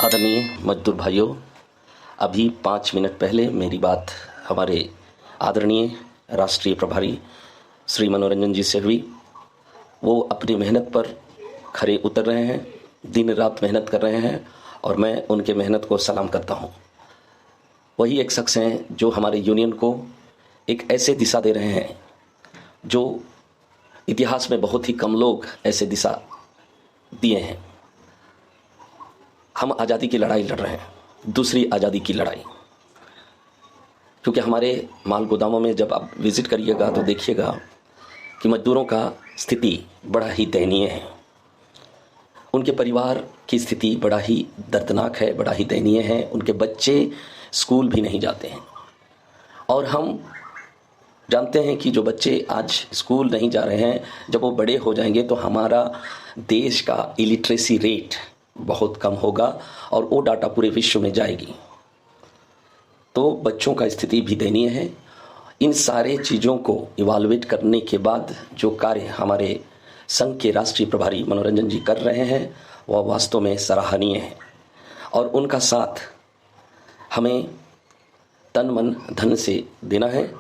आदरणीय मजदूर भाइयों, अभी 5 मिनट पहले मेरी बात हमारे आदरणीय राष्ट्रीय प्रभारी श्री मनोरंजन जी से हुई। वो अपनी मेहनत पर खरे उतर रहे हैं, दिन रात मेहनत कर रहे हैं और मैं उनके मेहनत को सलाम करता हूं। वही एक शख्स हैं जो हमारे यूनियन को एक ऐसे दिशा दे रहे हैं जो इतिहास में बहुत ही कम लोग ऐसे दिशा दिए हैं। हम आज़ादी की लड़ाई लड़ रहे हैं, दूसरी आज़ादी की लड़ाई। क्योंकि हमारे माल गोदामों में जब आप विज़िट करिएगा तो देखिएगा कि मजदूरों का स्थिति बड़ा ही दयनीय है। उनके परिवार की स्थिति बड़ा ही दर्दनाक है, बड़ा ही दयनीय है। उनके बच्चे स्कूल भी नहीं जाते हैं और हम जानते हैं कि जो बच्चे आज स्कूल नहीं जा रहे हैं, जब वो बड़े हो जाएंगे तो हमारा देश का इलिटरेसी रेट बहुत कम होगा और वो डाटा पूरे विश्व में जाएगी। तो बच्चों का स्थिति भी दयनीय है। इन सारे चीज़ों को इवाल्युएट करने के बाद जो कार्य हमारे संघ के राष्ट्रीय प्रभारी मनोरंजन जी कर रहे हैं वह वास्तव में सराहनीय है और उनका साथ हमें तन मन धन से देना है।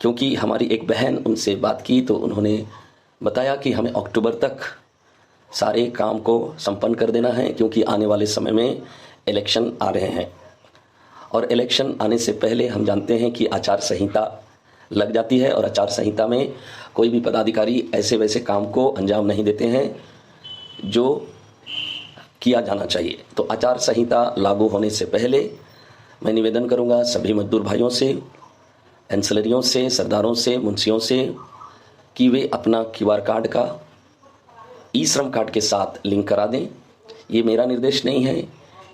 क्योंकि हमारी एक बहन उनसे बात की तो उन्होंने बताया कि हमें अक्टूबर तक सारे काम को संपन्न कर देना है, क्योंकि आने वाले समय में इलेक्शन आ रहे हैं और इलेक्शन आने से पहले हम जानते हैं कि आचार संहिता लग जाती है और आचार संहिता में कोई भी पदाधिकारी ऐसे वैसे काम को अंजाम नहीं देते हैं जो किया जाना चाहिए। तो आचार संहिता लागू होने से पहले मैं निवेदन करूंगा सभी मजदूर भाइयों से, एंसिलरियों से, सरदारों से, मुंशियों से कि वे अपना क्यूआर कार्ड का ई श्रम कार्ड के साथ लिंक करा दें। ये मेरा निर्देश नहीं है,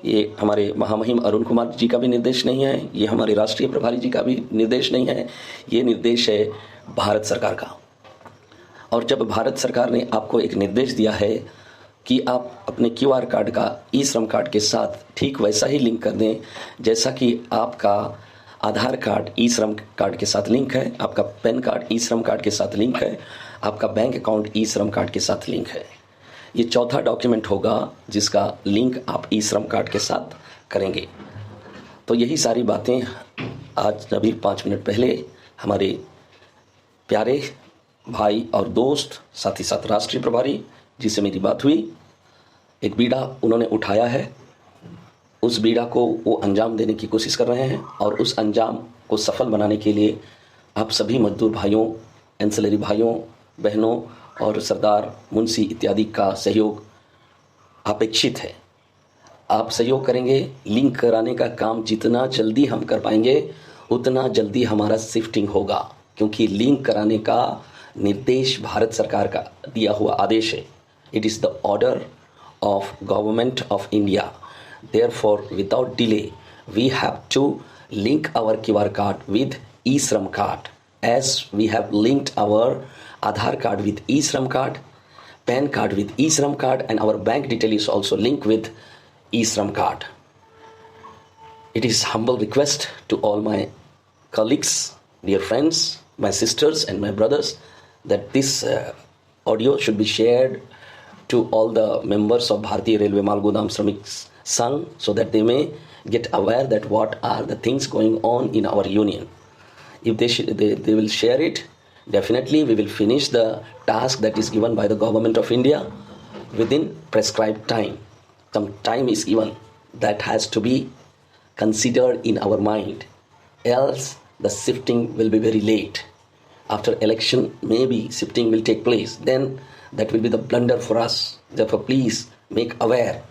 ये हमारे महामहिम अरुण कुमार जी का भी निर्देश नहीं है, ये हमारे राष्ट्रीय प्रभारी जी का भी निर्देश नहीं है, ये निर्देश है भारत सरकार का। और जब भारत सरकार ने आपको एक निर्देश दिया है कि आप अपने क्यूआर कार्ड का ई श्रम कार्ड के साथ ठीक वैसा ही लिंक कर दें जैसा कि आपका आधार कार्ड ई श्रम कार्ड के साथ लिंक है, आपका पैन कार्ड ई श्रम कार्ड के साथ लिंक है, आपका बैंक अकाउंट ई श्रम कार्ड के साथ लिंक है। ये चौथा डॉक्यूमेंट होगा जिसका लिंक आप ई श्रम कार्ड के साथ करेंगे। तो यही सारी बातें आज अभी 5 मिनट पहले हमारे प्यारे भाई और दोस्त, साथ ही साथ राष्ट्रीय प्रभारी जिससे मेरी बात हुई, एक बीड़ा उन्होंने उठाया है। उस बीड़ा को वो अंजाम देने की कोशिश कर रहे हैं और उस अंजाम को सफल बनाने के लिए आप सभी मजदूर भाइयों, एंसिलरी भाइयों, बहनों और सरदार, मुंशी इत्यादि का सहयोग अपेक्षित है। आप सहयोग करेंगे। लिंक कराने का काम जितना जल्दी हम कर पाएंगे उतना जल्दी हमारा शिफ्टिंग होगा, क्योंकि लिंक कराने का निर्देश भारत सरकार का दिया हुआ आदेश है। It is the order of government of India. Therefore, without delay, we have to link our QR card with eShram card, as we have linked our Aadhaar card with eShram card, PAN card with eShram card, and our bank detail is also linked with eShram card. It is humble request to all my colleagues, dear friends, my sisters and my brothers, that this audio should be shared to all the members of Bharatiya Railway Mal Godam Shramik Sangh, so that they may get aware that what are the things going on in our union. If they will share it, definitely we will finish the task that is given by the government of India within prescribed time. Some time is given that has to be considered in our mind, else the shifting will be very late. After election, maybe shifting will take place. Then that will be the blunder for us. Therefore, please make aware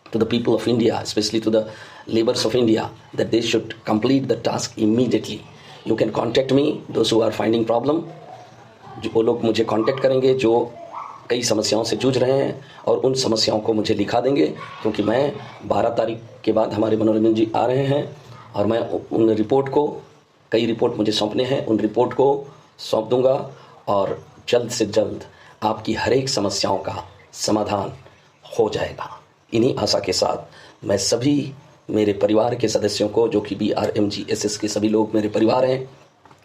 to the people of India, especially to the laborers of India, that they should complete the task immediately. You can contact me, those who are finding problem. जो वो लोग मुझे contact करेंगे जो कई समस्याओं से जूझ रहे हैं और उन समस्याओं को मुझे लिखा देंगे, क्योंकि मैं 12 तारीख के बाद हमारे मनोरंजन जी आ रहे हैं और मैं उन रिपोर्ट को, कई रिपोर्ट मुझे सौंपने हैं, उन रिपोर्ट को सौंप दूंगा और जल्द से जल्द आपकी हर एक समस्याओं का समाधान हो जाएगा। इन्हीं आशा के साथ मैं सभी मेरे परिवार के सदस्यों को, जो कि BRMGSS के सभी लोग मेरे परिवार हैं,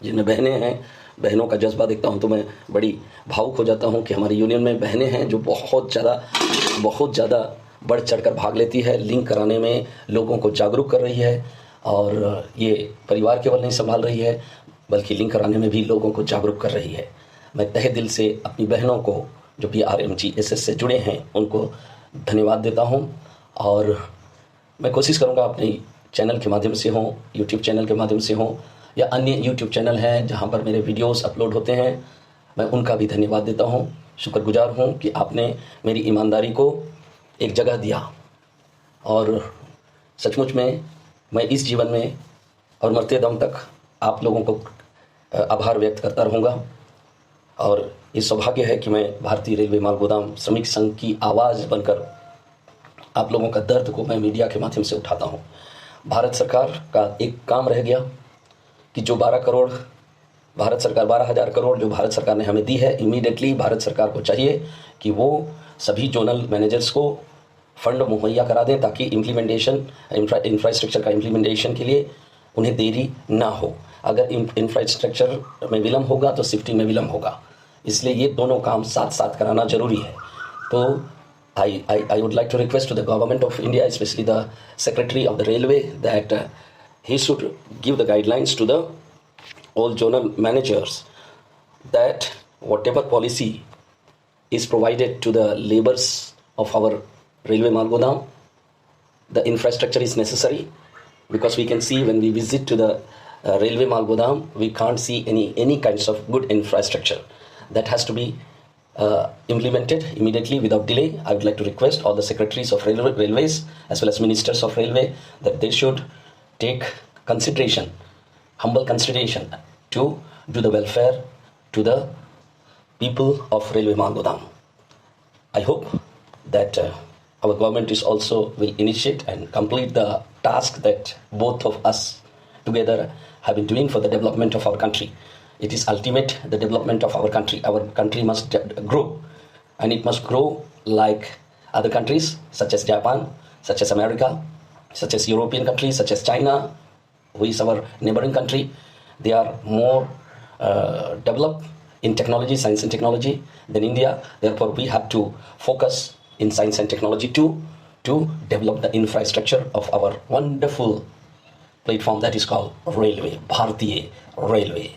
जिनमें बहनें हैं, बहनों का जज्बा देखता हूं तो मैं बड़ी भावुक हो जाता हूं कि हमारी यूनियन में बहनें हैं जो बहुत ज़्यादा बढ़ चढ़कर भाग लेती है, लिंक कराने में लोगों को जागरूक कर रही है, और ये परिवार केवल नहीं संभाल रही है बल्कि लिंक कराने में भी लोगों को जागरूक कर रही है। मैं तहे दिल से अपनी बहनों को जो PRMGSS से जुड़े हैं उनको धन्यवाद देता हूँ, और मैं कोशिश करूँगा अपने चैनल के माध्यम से हो, यूट्यूब चैनल के माध्यम से हो, या अन्य यूट्यूब चैनल हैं जहाँ पर मेरे वीडियोस अपलोड होते हैं, मैं उनका भी धन्यवाद देता हूँ। शुक्रगुजार हूँ कि आपने मेरी ईमानदारी को एक जगह दिया, और सचमुच में मैं इस जीवन में और मरते दम तक आप लोगों को आभार व्यक्त करता रहूँगा। और ये सौभाग्य है कि मैं भारतीय रेलवे माल गोदाम श्रमिक संघ की आवाज़ बनकर आप लोगों का दर्द को मैं मीडिया के माध्यम से उठाता हूँ। भारत सरकार का एक काम रह गया कि जो 12,000 करोड़ जो भारत सरकार ने हमें दी है, इमीडिएटली भारत सरकार को चाहिए कि वो सभी जोनल मैनेजर्स को फंड मुहैया करा दें, ताकि इम्प्लीमेंटेशन इंफ्रास्ट्रक्चर का इम्प्लीमेंटेशन के लिए उन्हें देरी ना हो। अगर इंफ्रास्ट्रक्चर में विलम्ब होगा तो शिफ्टिंग में विलम्ब होगा, इसलिए ये दोनों काम साथ साथ कराना जरूरी है। तो I would like to request to the government of India, especially the Secretary of the Railway, that he should give the guidelines to the all zonal managers that whatever policy is provided to the laborers of our railway mal godam, the infrastructure is necessary, because we can see when we visit to the railway mal godam, we can't see any kinds of good infrastructure. That has to be implemented immediately without delay. I would like to request all the secretaries of railways as well as ministers of railway that they should take consideration, humble consideration, to do the welfare to the people of railway mal godam. I hope that our government is also will initiate and complete the task that both of us together have been doing for the development of our country. It is ultimate, the development of our country. Our country must grow, and it must grow like other countries such as Japan, such as America, such as European countries, such as China, who is our neighboring country. They are more developed in technology, science and technology than India. Therefore, we have to focus in science and technology too, to develop the infrastructure of our wonderful platform that is called railway, Bharatiya Railway.